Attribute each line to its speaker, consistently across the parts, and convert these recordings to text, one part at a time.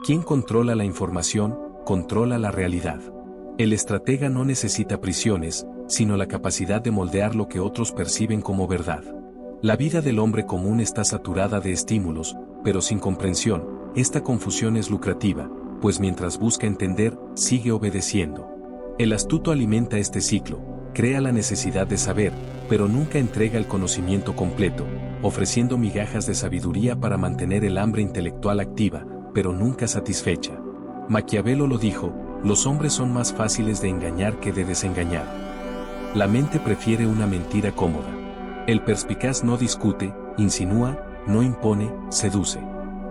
Speaker 1: Quien controla la información, controla la realidad. El estratega no necesita prisiones, sino la capacidad de moldear lo que otros perciben como verdad. La vida del hombre común está saturada de estímulos, pero sin comprensión. Esta confusión es lucrativa, pues mientras busca entender, sigue obedeciendo. El astuto alimenta este ciclo, crea la necesidad de saber, pero nunca entrega el conocimiento completo, ofreciendo migajas de sabiduría para mantener el hambre intelectual activa, pero nunca satisfecha. Maquiavelo lo dijo: los hombres son más fáciles de engañar que de desengañar. La mente prefiere una mentira cómoda. El perspicaz no discute, insinúa, no impone, seduce.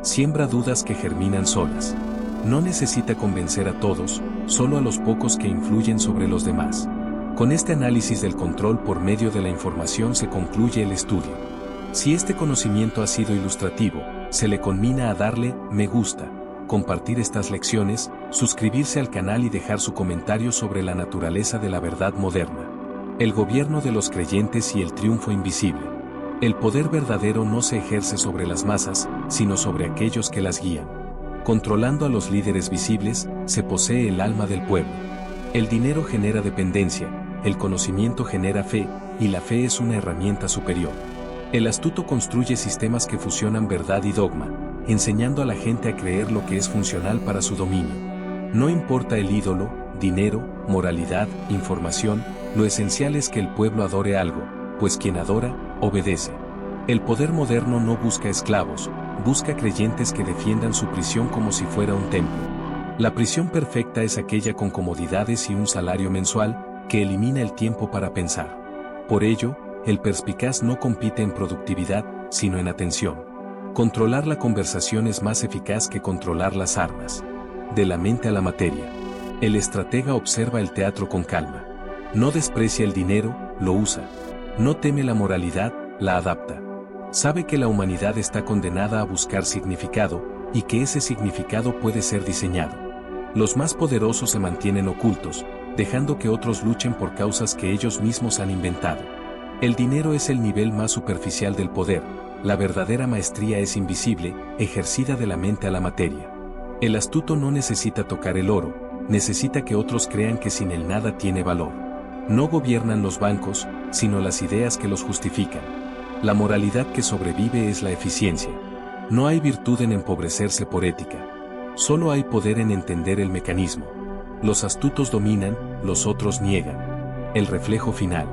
Speaker 1: Siembra dudas que germinan solas. No necesita convencer a todos, solo a los pocos que influyen sobre los demás. Con este análisis del control por medio de la información se concluye el estudio. Si este conocimiento ha sido ilustrativo, se le conmina a darle me gusta, compartir estas lecciones, suscribirse al canal y dejar su comentario sobre la naturaleza de la verdad moderna. El gobierno de los creyentes y el triunfo invisible. El poder verdadero no se ejerce sobre las masas, sino sobre aquellos que las guían. Controlando a los líderes visibles, se posee el alma del pueblo. El dinero genera dependencia, el conocimiento genera fe, y la fe es una herramienta superior. El astuto construye sistemas que fusionan verdad y dogma, enseñando a la gente a creer lo que es funcional para su dominio. No importa el ídolo, dinero, moralidad, información, lo esencial es que el pueblo adore algo, pues quien adora, obedece. El poder moderno no busca esclavos, busca creyentes que defiendan su prisión como si fuera un templo. La prisión perfecta es aquella con comodidades y un salario mensual, que elimina el tiempo para pensar. Por ello, el perspicaz no compite en productividad, sino en atención. Controlar la conversación es más eficaz que controlar las armas. De la mente a la materia. El estratega observa el teatro con calma. No desprecia el dinero, lo usa. No teme la moralidad, la adapta. Sabe que la humanidad está condenada a buscar significado, y que ese significado puede ser diseñado. Los más poderosos se mantienen ocultos, dejando que otros luchen por causas que ellos mismos han inventado. El dinero es el nivel más superficial del poder, la verdadera maestría es invisible, ejercida de la mente a la materia. El astuto no necesita tocar el oro, necesita que otros crean que sin él nada tiene valor. No gobiernan los bancos, sino las ideas que los justifican. La moralidad que sobrevive es la eficiencia. No hay virtud en empobrecerse por ética. Solo hay poder en entender el mecanismo. Los astutos dominan, los otros niegan. El reflejo final.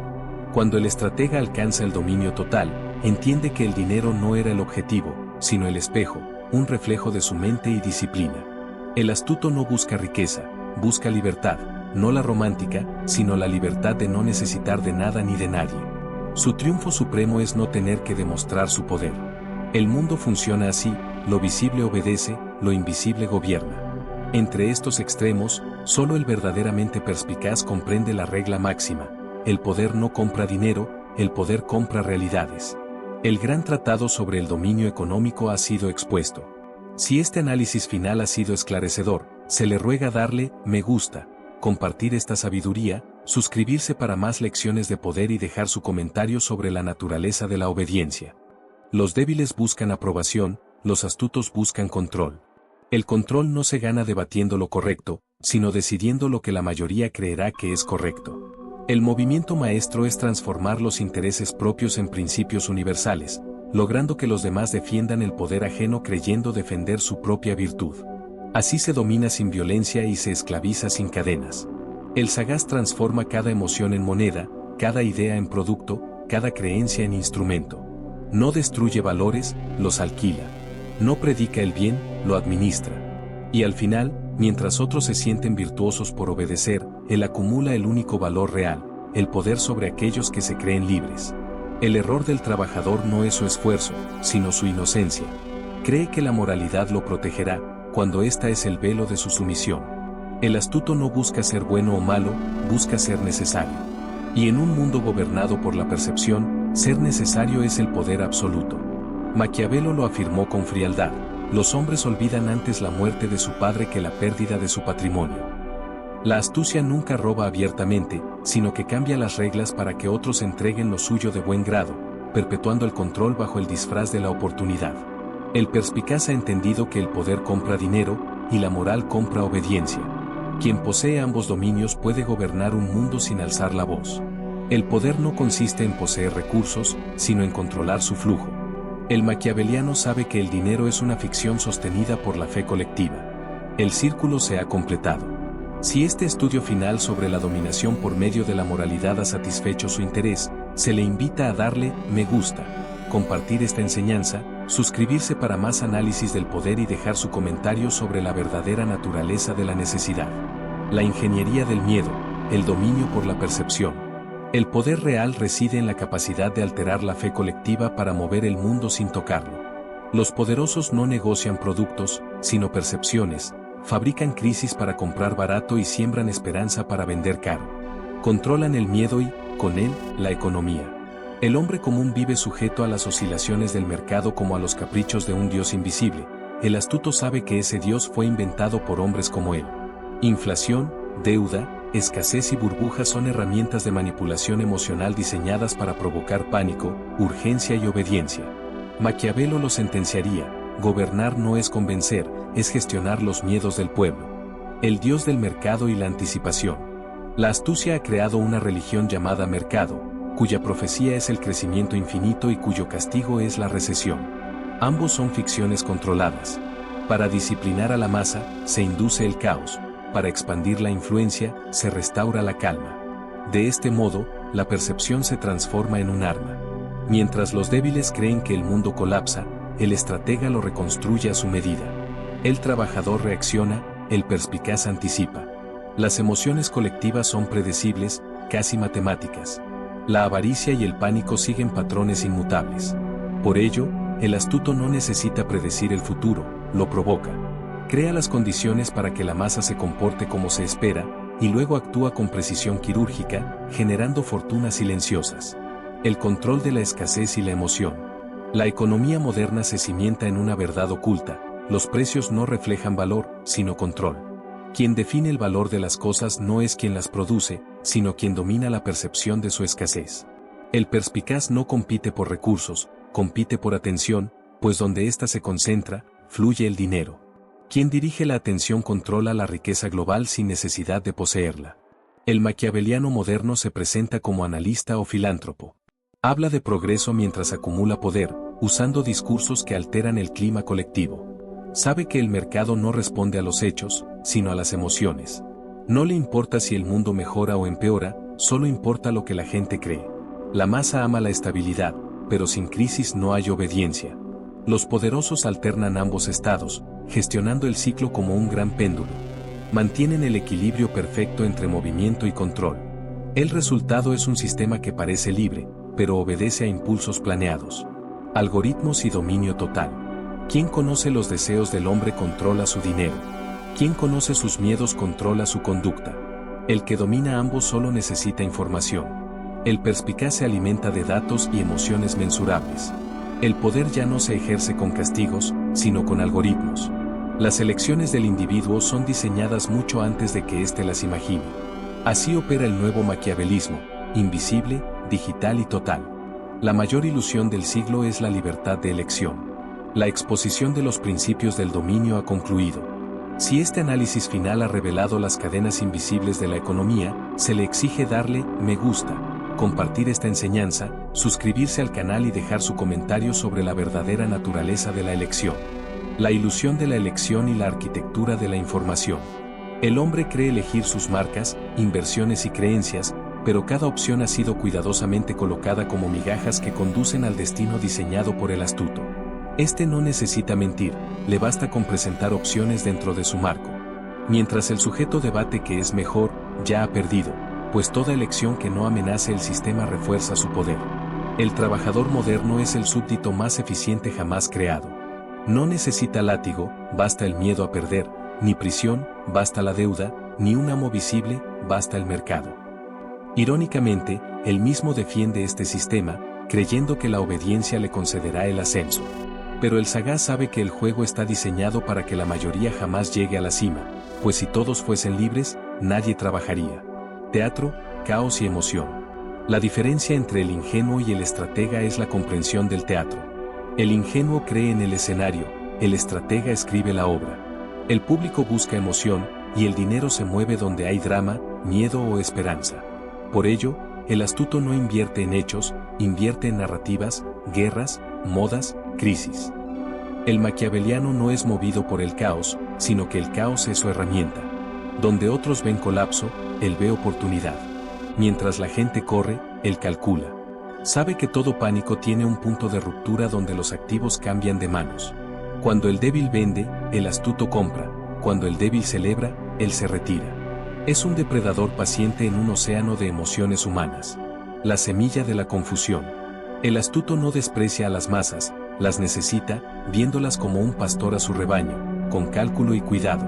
Speaker 1: Cuando el estratega alcanza el dominio total, entiende que el dinero no era el objetivo, sino el espejo, un reflejo de su mente y disciplina. El astuto no busca riqueza, busca libertad, no la romántica, sino la libertad de no necesitar de nada ni de nadie. Su triunfo supremo es no tener que demostrar su poder. El mundo funciona así, lo visible obedece, lo invisible gobierna. Entre estos extremos, solo el verdaderamente perspicaz comprende la regla máxima: el poder no compra dinero, el poder compra realidades. El gran tratado sobre el dominio económico ha sido expuesto. Si este análisis final ha sido esclarecedor, se le ruega darle me gusta, compartir esta sabiduría, suscribirse para más lecciones de poder y dejar su comentario sobre la naturaleza de la obediencia. Los débiles buscan aprobación, los astutos buscan control. El control no se gana debatiendo lo correcto, sino decidiendo lo que la mayoría creerá que es correcto. El movimiento maestro es transformar los intereses propios en principios universales, logrando que los demás defiendan el poder ajeno creyendo defender su propia virtud. Así se domina sin violencia y se esclaviza sin cadenas. El sagaz transforma cada emoción en moneda, cada idea en producto, cada creencia en instrumento. No destruye valores, los alquila. No predica el bien, lo administra. Y al final, mientras otros se sienten virtuosos por obedecer, él acumula el único valor real, el poder sobre aquellos que se creen libres. El error del trabajador no es su esfuerzo, sino su inocencia. Cree que la moralidad lo protegerá, cuando ésta es el velo de su sumisión. El astuto no busca ser bueno o malo, busca ser necesario. Y en un mundo gobernado por la percepción, ser necesario es el poder absoluto. Maquiavelo lo afirmó con frialdad: los hombres olvidan antes la muerte de su padre que la pérdida de su patrimonio. La astucia nunca roba abiertamente, sino que cambia las reglas para que otros entreguen lo suyo de buen grado, perpetuando el control bajo el disfraz de la oportunidad. El perspicaz ha entendido que el poder compra dinero, y la moral compra obediencia. Quien posee ambos dominios puede gobernar un mundo sin alzar la voz. El poder no consiste en poseer recursos, sino en controlar su flujo. El maquiaveliano sabe que el dinero es una ficción sostenida por la fe colectiva. El círculo se ha completado. Si este estudio final sobre la dominación por medio de la moralidad ha satisfecho su interés, se le invita a darle me gusta, compartir esta enseñanza, suscribirse para más análisis del poder y dejar su comentario sobre la verdadera naturaleza de la necesidad. La ingeniería del miedo, el dominio por la percepción. El poder real reside en la capacidad de alterar la fe colectiva para mover el mundo sin tocarlo. Los poderosos no negocian productos, sino percepciones, fabrican crisis para comprar barato y siembran esperanza para vender caro. Controlan el miedo y, con él, la economía. El hombre común vive sujeto a las oscilaciones del mercado como a los caprichos de un Dios invisible. El astuto sabe que ese Dios fue inventado por hombres como él. Inflación, deuda, escasez y burbujas son herramientas de manipulación emocional diseñadas para provocar pánico, urgencia y obediencia. Maquiavelo lo sentenciaría: gobernar no es convencer, es gestionar los miedos del pueblo. El Dios del mercado y la anticipación. La astucia ha creado una religión llamada mercado, cuya profecía es el crecimiento infinito y cuyo castigo es la recesión. Ambos son ficciones controladas. Para disciplinar a la masa, se induce el caos. Para expandir la influencia, se restaura la calma. De este modo, la percepción se transforma en un arma. Mientras los débiles creen que el mundo colapsa, el estratega lo reconstruye a su medida. El trabajador reacciona, el perspicaz anticipa. Las emociones colectivas son predecibles, casi matemáticas. La avaricia y el pánico siguen patrones inmutables. Por ello, el astuto no necesita predecir el futuro, lo provoca. Crea las condiciones para que la masa se comporte como se espera, y luego actúa con precisión quirúrgica, generando fortunas silenciosas. El control de la escasez y la emoción. La economía moderna se cimienta en una verdad oculta: los precios no reflejan valor, sino control. Quien define el valor de las cosas no es quien las produce, sino quien domina la percepción de su escasez. El perspicaz no compite por recursos, compite por atención, pues donde ésta se concentra, fluye el dinero. Quien dirige la atención controla la riqueza global sin necesidad de poseerla. El maquiaveliano moderno se presenta como analista o filántropo. Habla de progreso mientras acumula poder, usando discursos que alteran el clima colectivo. Sabe que el mercado no responde a los hechos, sino a las emociones. No le importa si el mundo mejora o empeora, solo importa lo que la gente cree. La masa ama la estabilidad, pero sin crisis no hay obediencia. Los poderosos alternan ambos estados, gestionando el ciclo como un gran péndulo. Mantienen el equilibrio perfecto entre movimiento y control. El resultado es un sistema que parece libre, pero obedece a impulsos planeados. Algoritmos y dominio total. Quien conoce los deseos del hombre controla su dinero. Quien conoce sus miedos controla su conducta. El que domina ambos solo necesita información. El perspicaz se alimenta de datos y emociones mensurables. El poder ya no se ejerce con castigos, sino con algoritmos. Las elecciones del individuo son diseñadas mucho antes de que éste las imagine. Así opera el nuevo maquiavelismo, invisible, digital y total. La mayor ilusión del siglo es la libertad de elección. La exposición de los principios del dominio ha concluido. Si este análisis final ha revelado las cadenas invisibles de la economía, se le exige darle me gusta, compartir esta enseñanza, suscribirse al canal y dejar su comentario sobre la verdadera naturaleza de la elección. La ilusión de la elección y la arquitectura de la información. El hombre cree elegir sus marcas, inversiones y creencias, pero cada opción ha sido cuidadosamente colocada como migajas que conducen al destino diseñado por el astuto. Este no necesita mentir, le basta con presentar opciones dentro de su marco. Mientras el sujeto debate qué es mejor, ya ha perdido, pues toda elección que no amenace el sistema refuerza su poder. El trabajador moderno es el súbdito más eficiente jamás creado. No necesita látigo, basta el miedo a perder, ni prisión, basta la deuda, ni un amo visible, basta el mercado. Irónicamente, él mismo defiende este sistema, creyendo que la obediencia le concederá el ascenso. Pero el sagaz sabe que el juego está diseñado para que la mayoría jamás llegue a la cima, pues si todos fuesen libres, nadie trabajaría. Teatro, caos y emoción. La diferencia entre el ingenuo y el estratega es la comprensión del teatro. El ingenuo cree en el escenario, el estratega escribe la obra. El público busca emoción, y el dinero se mueve donde hay drama, miedo o esperanza. Por ello, el astuto no invierte en hechos, invierte en narrativas, guerras, modas, crisis. El maquiaveliano no es movido por el caos, sino que el caos es su herramienta. Donde otros ven colapso, él ve oportunidad. Mientras la gente corre, él calcula. Sabe que todo pánico tiene un punto de ruptura donde los activos cambian de manos. Cuando el débil vende, el astuto compra. Cuando el débil celebra, él se retira. Es un depredador paciente en un océano de emociones humanas. La semilla de la confusión. El astuto no desprecia a las masas, las necesita, viéndolas como un pastor a su rebaño, con cálculo y cuidado.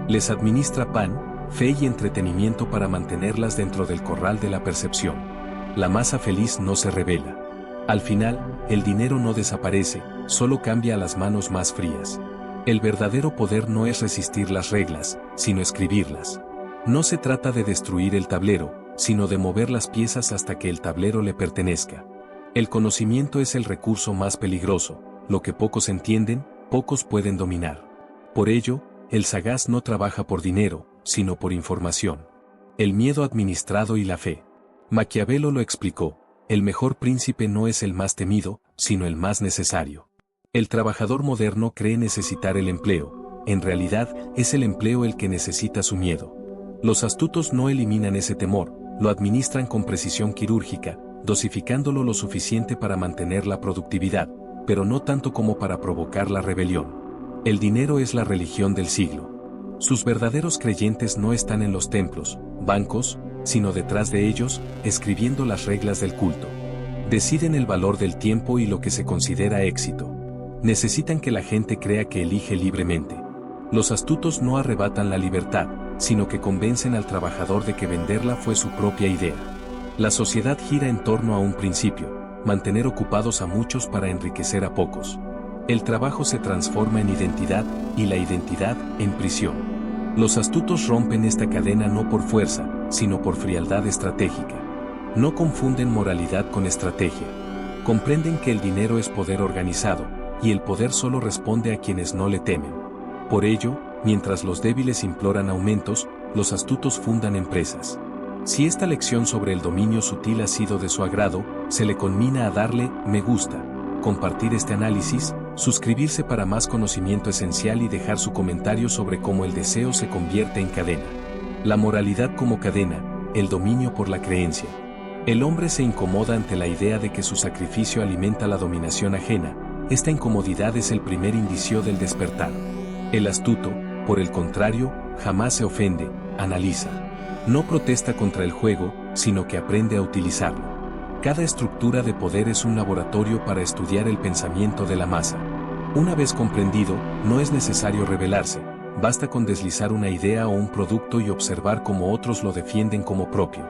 Speaker 1: Les administra pan, fe y entretenimiento para mantenerlas dentro del corral de la percepción. La masa feliz no se revela. Al final, el dinero no desaparece, solo cambia a las manos más frías. El verdadero poder no es resistir las reglas, sino escribirlas. No se trata de destruir el tablero, sino de mover las piezas hasta que el tablero le pertenezca. El conocimiento es el recurso más peligroso, lo que pocos entienden, pocos pueden dominar. Por ello, el sagaz no trabaja por dinero, sino por información. El miedo administrado y la fe. Maquiavelo lo explicó, el mejor príncipe no es el más temido, sino el más necesario. El trabajador moderno cree necesitar el empleo, en realidad es el empleo el que necesita su miedo. Los astutos no eliminan ese temor, lo administran con precisión quirúrgica, dosificándolo lo suficiente para mantener la productividad, pero no tanto como para provocar la rebelión. El dinero es la religión del siglo. Sus verdaderos creyentes no están en los templos, bancos, sino detrás de ellos, escribiendo las reglas del culto. Deciden el valor del tiempo y lo que se considera éxito. Necesitan que la gente crea que elige libremente. Los astutos no arrebatan la libertad, sino que convencen al trabajador de que venderla fue su propia idea. La sociedad gira en torno a un principio, mantener ocupados a muchos para enriquecer a pocos. El trabajo se transforma en identidad, y la identidad, en prisión. Los astutos rompen esta cadena no por fuerza, sino por frialdad estratégica. No confunden moralidad con estrategia. Comprenden que el dinero es poder organizado, y el poder solo responde a quienes no le temen. Por ello, mientras los débiles imploran aumentos, los astutos fundan empresas. Si esta lección sobre el dominio sutil ha sido de su agrado, se le conmina a darle me gusta, compartir este análisis, suscribirse para más conocimiento esencial y dejar su comentario sobre cómo el deseo se convierte en cadena. La moralidad como cadena, el dominio por la creencia. El hombre se incomoda ante la idea de que su sacrificio alimenta la dominación ajena. Esta incomodidad es el primer indicio del despertar. El astuto, por el contrario, jamás se ofende, analiza. No protesta contra el juego, sino que aprende a utilizarlo. Cada estructura de poder es un laboratorio para estudiar el pensamiento de la masa. Una vez comprendido, no es necesario rebelarse, basta con deslizar una idea o un producto y observar cómo otros lo defienden como propio.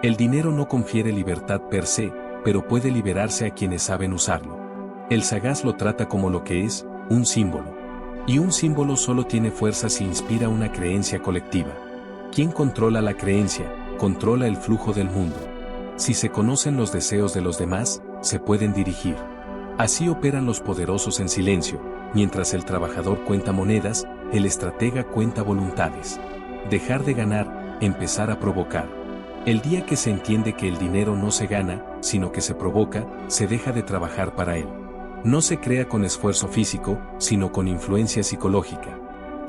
Speaker 1: El dinero no confiere libertad per se, pero puede liberarse a quienes saben usarlo. El sagaz lo trata como lo que es, un símbolo. Y un símbolo solo tiene fuerza si inspira una creencia colectiva. Quien controla la creencia, controla el flujo del mundo. Si se conocen los deseos de los demás, se pueden dirigir. Así operan los poderosos en silencio, mientras el trabajador cuenta monedas, el estratega cuenta voluntades. Dejar de ganar, empezar a provocar. El día que se entiende que el dinero no se gana, sino que se provoca, se deja de trabajar para él. No se crea con esfuerzo físico, sino con influencia psicológica.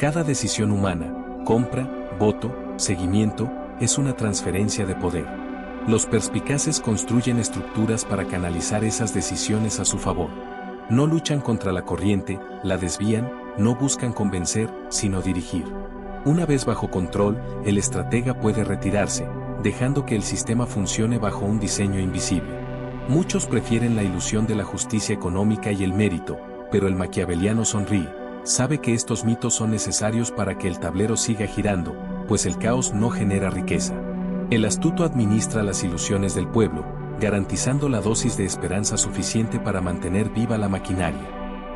Speaker 1: Cada decisión humana, compra, voto, seguimiento, es una transferencia de poder. Los perspicaces construyen estructuras para canalizar esas decisiones a su favor. No luchan contra la corriente, la desvían, no buscan convencer, sino dirigir. Una vez bajo control, el estratega puede retirarse, dejando que el sistema funcione bajo un diseño invisible. Muchos prefieren la ilusión de la justicia económica y el mérito, pero el maquiaveliano sonríe, sabe que estos mitos son necesarios para que el tablero siga girando, pues el caos no genera riqueza. El astuto administra las ilusiones del pueblo, garantizando la dosis de esperanza suficiente para mantener viva la maquinaria.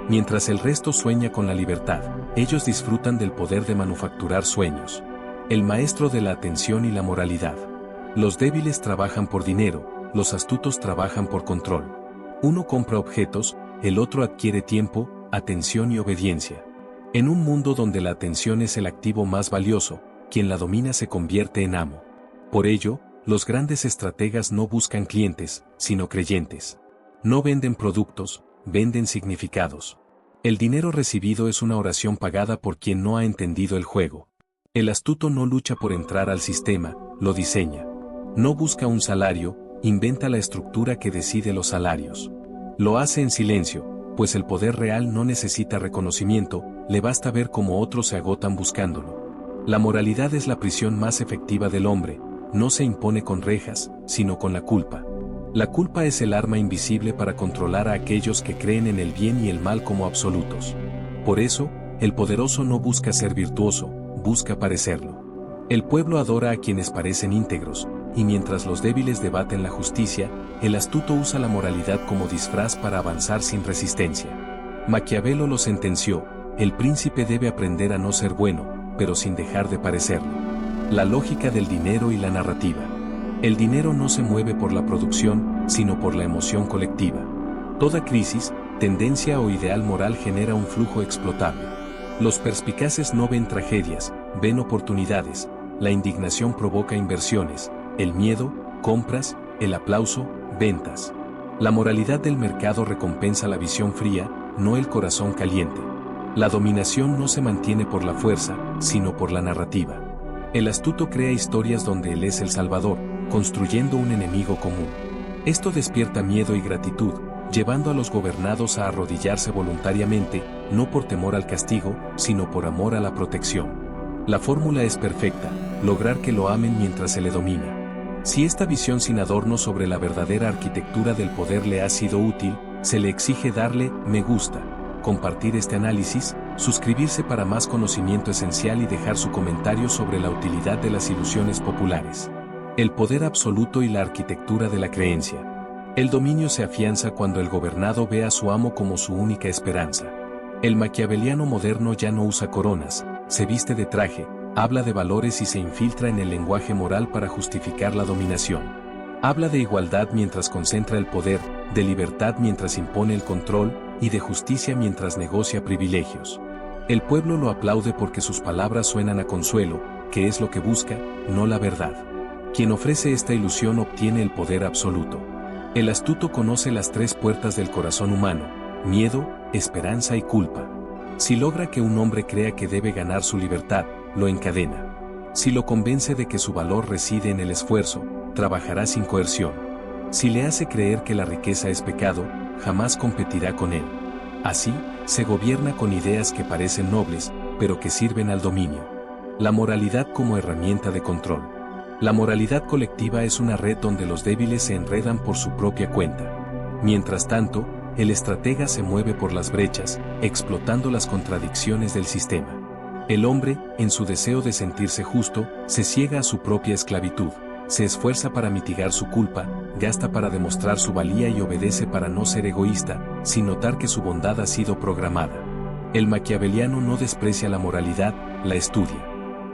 Speaker 1: Mientras el resto sueña con la libertad, ellos disfrutan del poder de manufacturar sueños. El maestro de la atención y la moralidad. Los débiles trabajan por dinero, los astutos trabajan por control. Uno compra objetos, el otro adquiere tiempo, atención y obediencia. En un mundo donde la atención es el activo más valioso, quien la domina se convierte en amo. Por ello, los grandes estrategas no buscan clientes, sino creyentes. No venden productos, venden significados. El dinero recibido es una oración pagada por quien no ha entendido el juego. El astuto no lucha por entrar al sistema, lo diseña. No busca un salario, inventa la estructura que decide los salarios. Lo hace en silencio, pues el poder real no necesita reconocimiento, le basta ver cómo otros se agotan buscándolo. La moralidad es la prisión más efectiva del hombre, no se impone con rejas, sino con la culpa. La culpa es el arma invisible para controlar a aquellos que creen en el bien y el mal como absolutos. Por eso, el poderoso no busca ser virtuoso, busca parecerlo. El pueblo adora a quienes parecen íntegros, y mientras los débiles debaten la justicia, el astuto usa la moralidad como disfraz para avanzar sin resistencia. Maquiavelo lo sentenció: el príncipe debe aprender a no ser bueno, pero sin dejar de parecerlo. La lógica del dinero y la narrativa. El dinero no se mueve por la producción, sino por la emoción colectiva. Toda crisis, tendencia o ideal moral genera un flujo explotable. Los perspicaces no ven tragedias, ven oportunidades. La indignación provoca inversiones, el miedo, compras, el aplauso, ventas. La moralidad del mercado recompensa la visión fría, no el corazón caliente. La dominación no se mantiene por la fuerza, sino por la narrativa. El astuto crea historias donde él es el salvador, construyendo un enemigo común. Esto despierta miedo y gratitud, llevando a los gobernados a arrodillarse voluntariamente, no por temor al castigo, sino por amor a la protección. La fórmula es perfecta: lograr que lo amen mientras se le domina. Si esta visión sin adorno sobre la verdadera arquitectura del poder le ha sido útil, se le exige darle me gusta, compartir este análisis, suscribirse para más conocimiento esencial y dejar su comentario sobre la utilidad de las ilusiones populares. El poder absoluto y la arquitectura de la creencia. El dominio se afianza cuando el gobernado ve a su amo como su única esperanza. El maquiaveliano moderno ya no usa coronas, se viste de traje, habla de valores y se infiltra en el lenguaje moral para justificar la dominación. Habla de igualdad mientras concentra el poder, de libertad mientras impone el control, y de justicia mientras negocia privilegios. El pueblo lo aplaude porque sus palabras suenan a consuelo, que es lo que busca, no la verdad. Quien ofrece esta ilusión obtiene el poder absoluto. El astuto conoce las tres puertas del corazón humano: miedo, esperanza y culpa. Si logra que un hombre crea que debe ganar su libertad, lo encadena. Si lo convence de que su valor reside en el esfuerzo, trabajará sin coerción. Si le hace creer que la riqueza es pecado, jamás competirá con él. Así, se gobierna con ideas que parecen nobles, pero que sirven al dominio. La moralidad como herramienta de control. La moralidad colectiva es una red donde los débiles se enredan por su propia cuenta. Mientras tanto, el estratega se mueve por las brechas, explotando las contradicciones del sistema. El hombre, en su deseo de sentirse justo, se ciega a su propia esclavitud, se esfuerza para mitigar su culpa, gasta para demostrar su valía y obedece para no ser egoísta, sin notar que su bondad ha sido programada. El maquiaveliano no desprecia la moralidad, la estudia.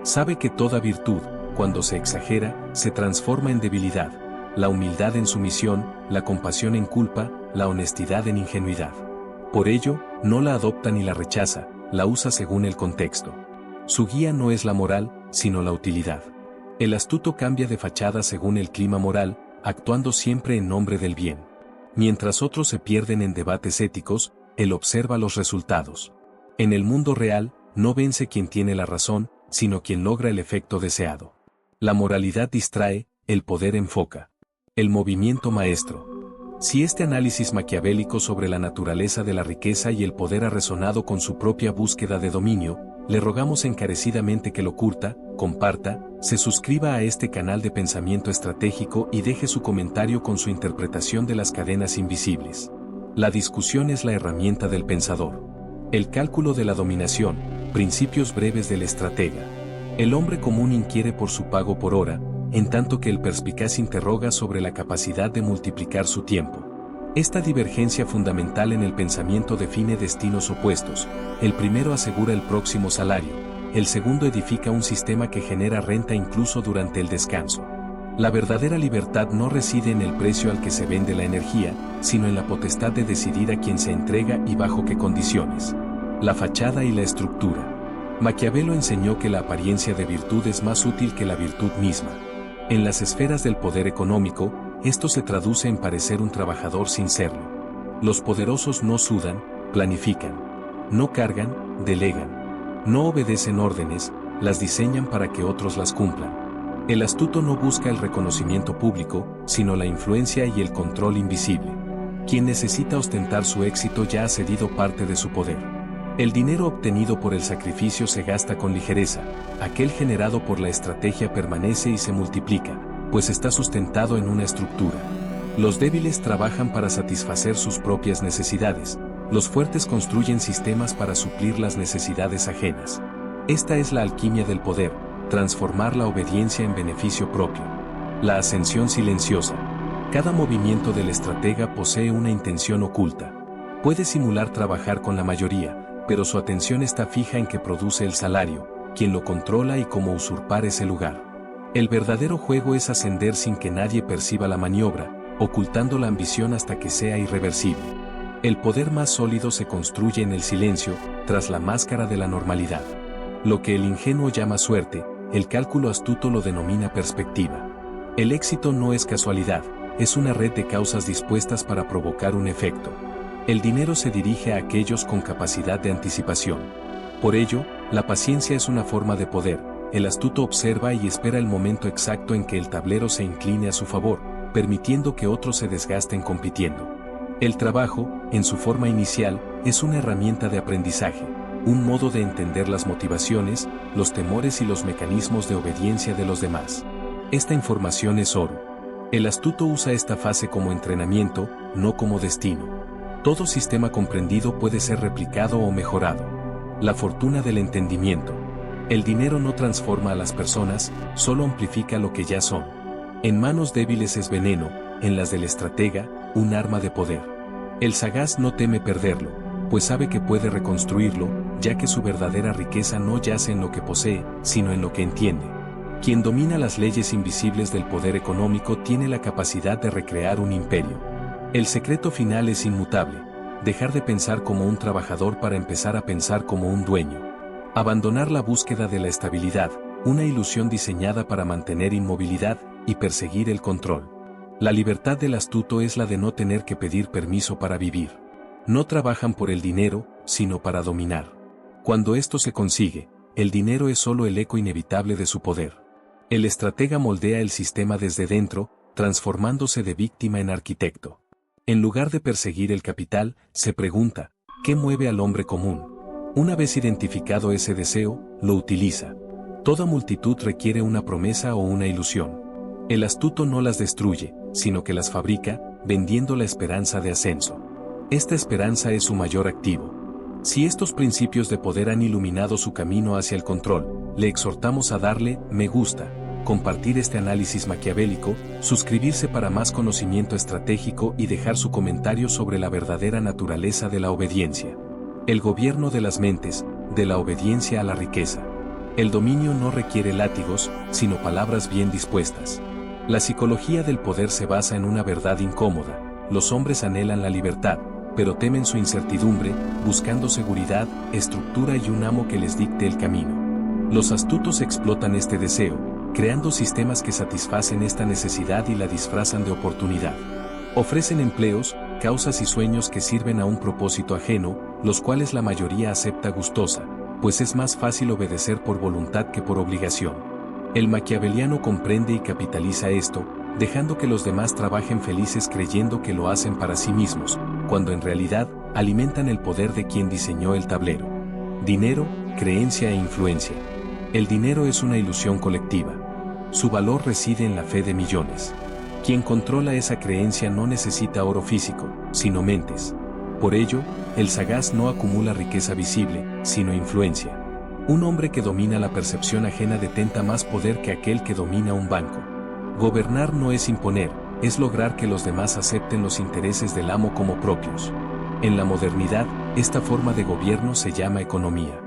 Speaker 1: Sabe que toda virtud, cuando se exagera, se transforma en debilidad: la humildad en sumisión, la compasión en culpa, la honestidad en ingenuidad. Por ello, no la adopta ni la rechaza, la usa según el contexto. Su guía no es la moral, sino la utilidad. El astuto cambia de fachada según el clima moral, actuando siempre en nombre del bien. Mientras otros se pierden en debates éticos, él observa los resultados. En el mundo real, no vence quien tiene la razón, sino quien logra el efecto deseado. La moralidad distrae, el poder enfoca. El movimiento maestro. Si este análisis maquiavélico sobre la naturaleza de la riqueza y el poder ha resonado con su propia búsqueda de dominio, le rogamos encarecidamente que lo curta, comparta, se suscriba a este canal de pensamiento estratégico y deje su comentario con su interpretación de las cadenas invisibles. La discusión es la herramienta del pensador. El cálculo de la dominación, principios breves del estratega. El hombre común inquiere por su pago por hora, en tanto que el perspicaz interroga sobre la capacidad de multiplicar su tiempo. Esta divergencia fundamental en el pensamiento define destinos opuestos. El primero asegura el próximo salario, el segundo edifica un sistema que genera renta incluso durante el descanso. La verdadera libertad no reside en el precio al que se vende la energía, sino en la potestad de decidir a quién se entrega y bajo qué condiciones. la fachada y la estructura. Maquiavelo enseñó que la apariencia de virtud es más útil que la virtud misma. En las esferas del poder económico, esto se traduce en parecer un trabajador sin serlo. Los poderosos no sudan, planifican. No cargan, delegan. No obedecen órdenes, las diseñan para que otros las cumplan. El astuto no busca el reconocimiento público, sino la influencia y el control invisible. Quien necesita ostentar su éxito ya ha cedido parte de su poder. El dinero obtenido por el sacrificio se gasta con ligereza, aquel generado por la estrategia permanece y se multiplica, pues está sustentado en una estructura. Los débiles trabajan para satisfacer sus propias necesidades, los fuertes construyen sistemas para suplir las necesidades ajenas. Esta es la alquimia del poder, transformar la obediencia en beneficio propio. La ascensión silenciosa. Cada movimiento del estratega posee una intención oculta. Puede simular trabajar con la mayoría, pero su atención está fija en que produce el salario, quien lo controla y cómo usurpar ese lugar. El verdadero juego es ascender sin que nadie perciba la maniobra, ocultando la ambición hasta que sea irreversible. El poder más sólido se construye en el silencio, tras la máscara de la normalidad. Lo que el ingenuo llama suerte, el cálculo astuto lo denomina perspectiva. El éxito no es casualidad, es una red de causas dispuestas para provocar un efecto. El dinero se dirige a aquellos con capacidad de anticipación. Por ello, la paciencia es una forma de poder. El astuto observa y espera el momento exacto en que el tablero se incline a su favor, permitiendo que otros se desgasten compitiendo. El trabajo, en su forma inicial, es una herramienta de aprendizaje, un modo de entender las motivaciones, los temores y los mecanismos de obediencia de los demás. Esta información es oro. El astuto usa esta fase como entrenamiento, no como destino. Todo sistema comprendido puede ser replicado o mejorado. La fortuna del entendimiento. El dinero no transforma a las personas, solo amplifica lo que ya son. En manos débiles es veneno, en las del estratega, un arma de poder. El sagaz no teme perderlo, pues sabe que puede reconstruirlo, ya que su verdadera riqueza no yace en lo que posee, sino en lo que entiende. Quien domina las leyes invisibles del poder económico tiene la capacidad de recrear un imperio. El secreto final es inmutable, dejar de pensar como un trabajador para empezar a pensar como un dueño. Abandonar la búsqueda de la estabilidad, una ilusión diseñada para mantener inmovilidad, y perseguir el control. La libertad del astuto es la de no tener que pedir permiso para vivir. No trabajan por el dinero, sino para dominar. Cuando esto se consigue, el dinero es solo el eco inevitable de su poder. El estratega moldea el sistema desde dentro, transformándose de víctima en arquitecto. En lugar de perseguir el capital, se pregunta, ¿qué mueve al hombre común? Una vez identificado ese deseo, lo utiliza. Toda multitud requiere una promesa o una ilusión. El astuto no las destruye, sino que las fabrica, vendiendo la esperanza de ascenso. Esta esperanza es su mayor activo. Si estos principios de poder han iluminado su camino hacia el control, le exhortamos a darle me gusta, compartir este análisis maquiavélico, suscribirse para más conocimiento estratégico y dejar su comentario sobre la verdadera naturaleza de la obediencia. El gobierno de las mentes, de la obediencia a la riqueza. El dominio no requiere látigos, sino palabras bien dispuestas. La psicología del poder se basa en una verdad incómoda. Los hombres anhelan la libertad, pero temen su incertidumbre, buscando seguridad, estructura y un amo que les dicte el camino. Los astutos explotan este deseo, creando sistemas que satisfacen esta necesidad y la disfrazan de oportunidad. Ofrecen empleos, causas y sueños que sirven a un propósito ajeno, los cuales la mayoría acepta gustosa, pues es más fácil obedecer por voluntad que por obligación. El maquiaveliano comprende y capitaliza esto, dejando que los demás trabajen felices creyendo que lo hacen para sí mismos, cuando en realidad alimentan el poder de quien diseñó el tablero. Dinero, creencia e influencia. El dinero es una ilusión colectiva. Su valor reside en la fe de millones. Quien controla esa creencia no necesita oro físico, sino mentes. Por ello, el sagaz no acumula riqueza visible, sino influencia. Un hombre que domina la percepción ajena detenta más poder que aquel que domina un banco. Gobernar no es imponer, es lograr que los demás acepten los intereses del amo como propios. En la modernidad, esta forma de gobierno se llama economía.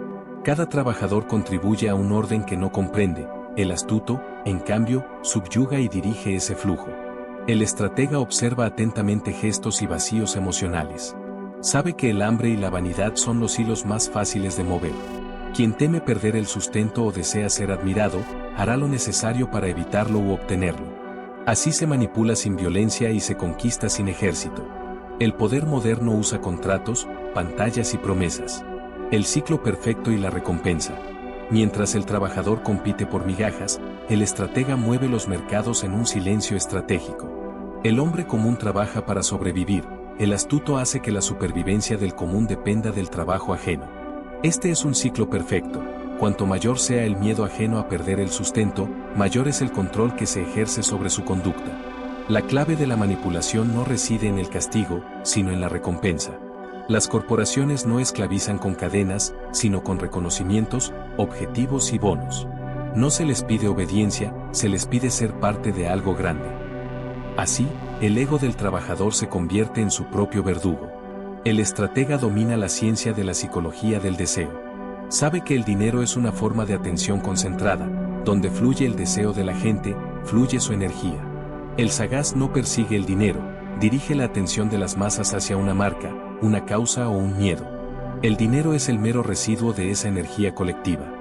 Speaker 1: Cada trabajador contribuye a un orden que no comprende, el astuto, en cambio, subyuga y dirige ese flujo. El estratega observa atentamente gestos y vacíos emocionales. Sabe que el hambre y la vanidad son los hilos más fáciles de mover. Quien teme perder el sustento o desea ser admirado, hará lo necesario para evitarlo u obtenerlo. Así se manipula sin violencia y se conquista sin ejército. El poder moderno usa contratos, pantallas y promesas. El ciclo perfecto y la recompensa. Mientras el trabajador compite por migajas, el estratega mueve los mercados en un silencio estratégico. El hombre común trabaja para sobrevivir, el astuto hace que la supervivencia del común dependa del trabajo ajeno. Este es un ciclo perfecto. Cuanto mayor sea el miedo ajeno a perder el sustento, mayor es el control que se ejerce sobre su conducta. La clave de la manipulación no reside en el castigo, sino en la recompensa. Las corporaciones no esclavizan con cadenas, sino con reconocimientos, objetivos y bonos. No se les pide obediencia, se les pide ser parte de algo grande. Así, el ego del trabajador se convierte en su propio verdugo. El estratega domina la ciencia de la psicología del deseo. Sabe que el dinero es una forma de atención concentrada, donde fluye el deseo de la gente, fluye su energía. El sagaz no persigue el dinero, dirige la atención de las masas hacia una marca, una causa o un miedo. El dinero es el mero residuo de esa energía colectiva.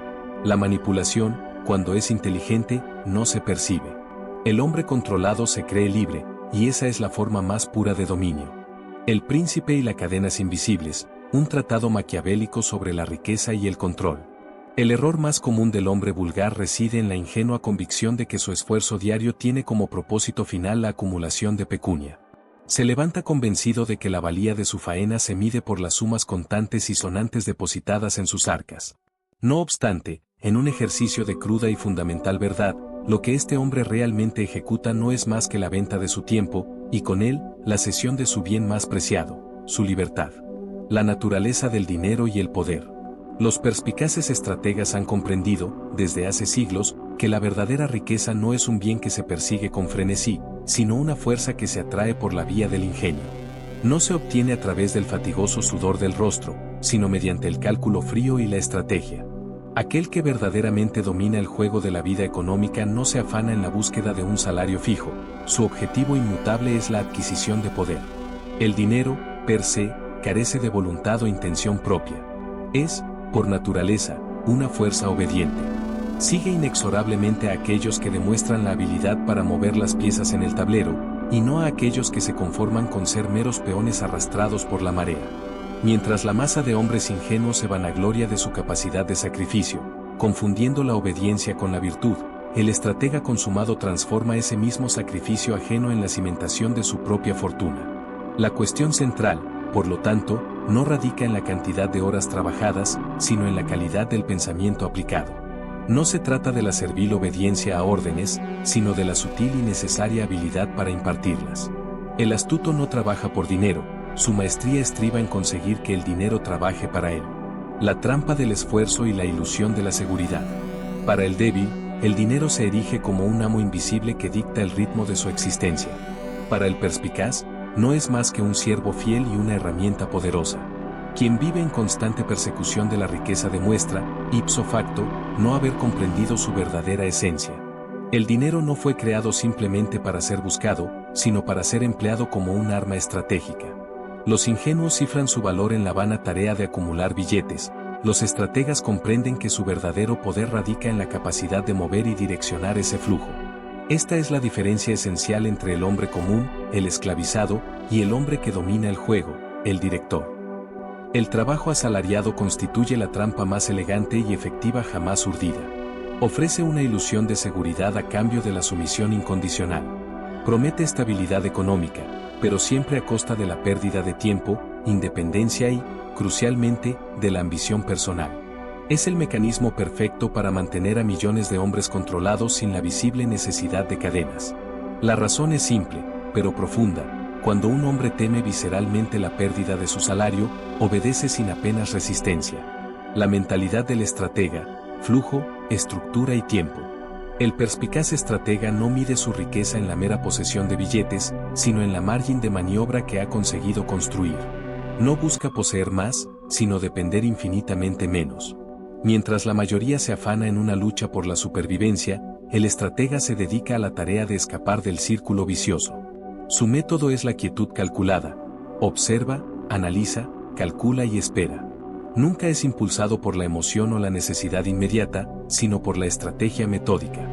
Speaker 1: La manipulación, cuando es inteligente, no se percibe. El hombre controlado se cree libre, y esa es la forma más pura de dominio. El príncipe y las cadenas invisibles, un tratado maquiavélico sobre la riqueza y el control. El error más común del hombre vulgar reside en la ingenua convicción de que su esfuerzo diario tiene como propósito final la acumulación de pecunia. Se levanta convencido de que la valía de su faena se mide por las sumas contantes y sonantes depositadas en sus arcas. No obstante, en un ejercicio de cruda y fundamental verdad, lo que este hombre realmente ejecuta no es más que la venta de su tiempo, y con él, la cesión de su bien más preciado, su libertad. La naturaleza del dinero y el poder. Los perspicaces estrategas han comprendido, desde hace siglos, que la verdadera riqueza no es un bien que se persigue con frenesí, sino una fuerza que se atrae por la vía del ingenio. No se obtiene a través del fatigoso sudor del rostro, sino mediante el cálculo frío y la estrategia. Aquel que verdaderamente domina el juego de la vida económica no se afana en la búsqueda de un salario fijo, su objetivo inmutable es la adquisición de poder. El dinero, per se, carece de voluntad o intención propia. Es, por naturaleza, una fuerza obediente. Sigue inexorablemente a aquellos que demuestran la habilidad para mover las piezas en el tablero, y no a aquellos que se conforman con ser meros peones arrastrados por la marea. Mientras la masa de hombres ingenuos se vanagloria de su capacidad de sacrificio, confundiendo la obediencia con la virtud, el estratega consumado transforma ese mismo sacrificio ajeno en la cimentación de su propia fortuna. La cuestión central, por lo tanto, no radica en la cantidad de horas trabajadas, sino en la calidad del pensamiento aplicado. No se trata de la servil obediencia a órdenes, sino de la sutil y necesaria habilidad para impartirlas. El astuto no trabaja por dinero, su maestría estriba en conseguir que el dinero trabaje para él. La trampa del esfuerzo y la ilusión de la seguridad. Para el débil, el dinero se erige como un amo invisible que dicta el ritmo de su existencia. Para el perspicaz, no es más que un siervo fiel y una herramienta poderosa. Quien vive en constante persecución de la riqueza demuestra, ipso facto, no haber comprendido su verdadera esencia. El dinero no fue creado simplemente para ser buscado, sino para ser empleado como un arma estratégica. Los ingenuos cifran su valor en la vana tarea de acumular billetes, los estrategas comprenden que su verdadero poder radica en la capacidad de mover y direccionar ese flujo. Esta es la diferencia esencial entre el hombre común, el esclavizado, y el hombre que domina el juego, el director. El trabajo asalariado constituye la trampa más elegante y efectiva jamás urdida. Ofrece una ilusión de seguridad a cambio de la sumisión incondicional. Promete estabilidad económica, pero siempre a costa de la pérdida de tiempo, independencia y, crucialmente, de la ambición personal. Es el mecanismo perfecto para mantener a millones de hombres controlados sin la visible necesidad de cadenas. La razón es simple, pero profunda. Cuando un hombre teme visceralmente la pérdida de su salario, obedece sin apenas resistencia. La mentalidad del estratega, flujo, estructura y tiempo. El perspicaz estratega no mide su riqueza en la mera posesión de billetes, sino en la margen de maniobra que ha conseguido construir. No busca poseer más, sino depender infinitamente menos. Mientras la mayoría se afana en una lucha por la supervivencia, el estratega se dedica a la tarea de escapar del círculo vicioso. Su método es la quietud calculada. Observa, analiza, calcula y espera. Nunca es impulsado por la emoción o la necesidad inmediata, sino por la estrategia metódica.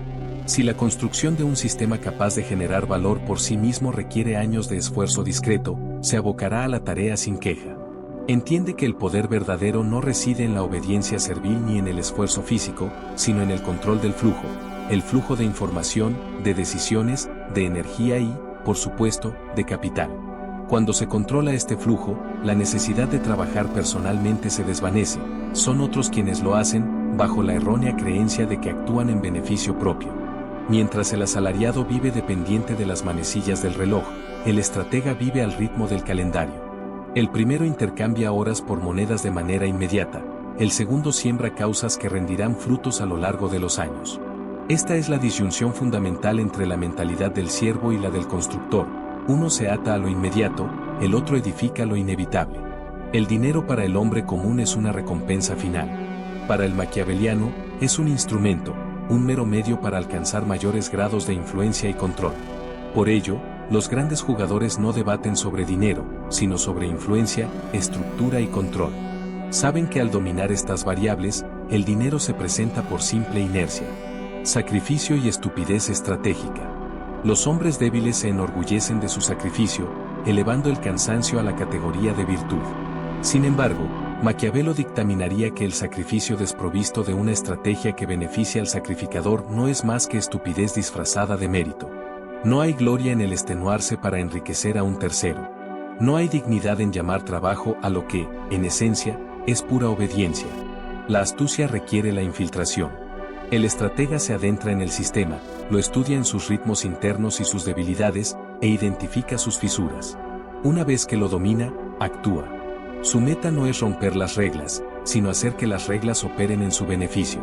Speaker 1: Si la construcción de un sistema capaz de generar valor por sí mismo requiere años de esfuerzo discreto, se abocará a la tarea sin queja. Entiende que el poder verdadero no reside en la obediencia servil ni en el esfuerzo físico, sino en el control del flujo, el flujo de información, de decisiones, de energía y, por supuesto, de capital. Cuando se controla este flujo, la necesidad de trabajar personalmente se desvanece, son otros quienes lo hacen, bajo la errónea creencia de que actúan en beneficio propio. Mientras el asalariado vive dependiente de las manecillas del reloj, el estratega vive al ritmo del calendario. El primero intercambia horas por monedas de manera inmediata, el segundo siembra causas que rendirán frutos a lo largo de los años. Esta es la disyunción fundamental entre la mentalidad del siervo y la del constructor. Uno se ata a lo inmediato, el otro edifica lo inevitable. El dinero para el hombre común es una recompensa final. Para el maquiaveliano, es un instrumento, un mero medio para alcanzar mayores grados de influencia y control. Por ello, los grandes jugadores no debaten sobre dinero, sino sobre influencia, estructura y control. Saben que al dominar estas variables, el dinero se presenta por simple inercia. Sacrificio y estupidez estratégica. Los hombres débiles se enorgullecen de su sacrificio, elevando el cansancio a la categoría de virtud. Sin embargo, Maquiavelo dictaminaría que el sacrificio desprovisto de una estrategia que beneficia al sacrificador no es más que estupidez disfrazada de mérito. No hay gloria en el extenuarse para enriquecer a un tercero. No hay dignidad en llamar trabajo a lo que, en esencia, es pura obediencia. La astucia requiere la infiltración. El estratega se adentra en el sistema, lo estudia en sus ritmos internos y sus debilidades, e identifica sus fisuras. Una vez que lo domina, actúa. Su meta no es romper las reglas, sino hacer que las reglas operen en su beneficio.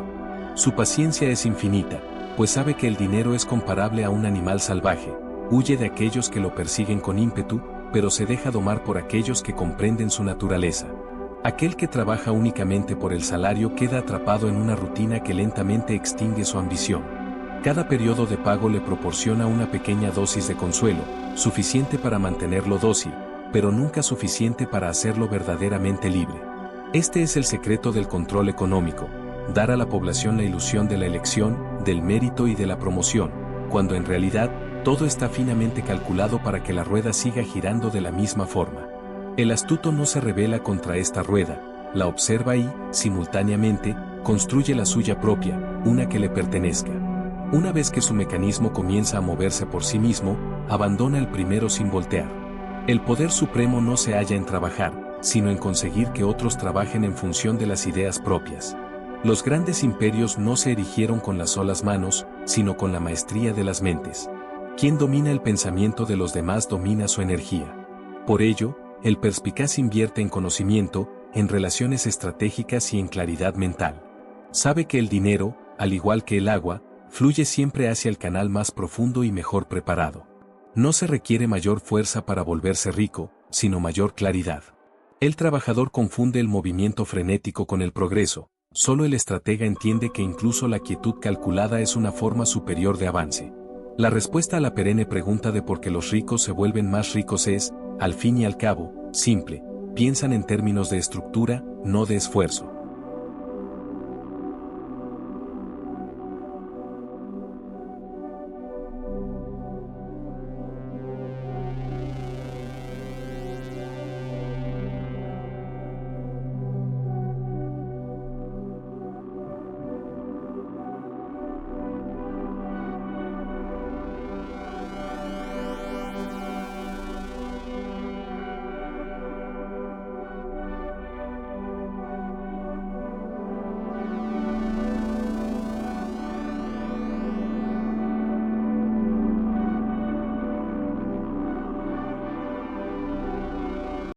Speaker 1: Su paciencia es infinita, pues sabe que el dinero es comparable a un animal salvaje, huye de aquellos que lo persiguen con ímpetu, pero se deja domar por aquellos que comprenden su naturaleza. Aquel que trabaja únicamente por el salario queda atrapado en una rutina que lentamente extingue su ambición. Cada periodo de pago le proporciona una pequeña dosis de consuelo, suficiente para mantenerlo dócil, pero nunca suficiente para hacerlo verdaderamente libre. Este es el secreto del control económico, dar a la población la ilusión de la elección, del mérito y de la promoción, cuando en realidad todo está finamente calculado para que la rueda siga girando de la misma forma. El astuto no se rebela contra esta rueda, la observa y, simultáneamente, construye la suya propia, una que le pertenezca. Una vez que su mecanismo comienza a moverse por sí mismo, abandona el primero sin voltear. El poder supremo no se halla en trabajar, sino en conseguir que otros trabajen en función de las ideas propias. Los grandes imperios no se erigieron con las solas manos, sino con la maestría de las mentes. Quien domina el pensamiento de los demás domina su energía. Por ello, el perspicaz invierte en conocimiento, en relaciones estratégicas y en claridad mental. Sabe que el dinero, al igual que el agua, fluye siempre hacia el canal más profundo y mejor preparado. No se requiere mayor fuerza para volverse rico, sino mayor claridad. El trabajador confunde el movimiento frenético con el progreso. Solo el estratega entiende que incluso la quietud calculada es una forma superior de avance. La respuesta a la perenne pregunta de por qué los ricos se vuelven más ricos es, al fin y al cabo, simple: piensan en términos de estructura, no de esfuerzo.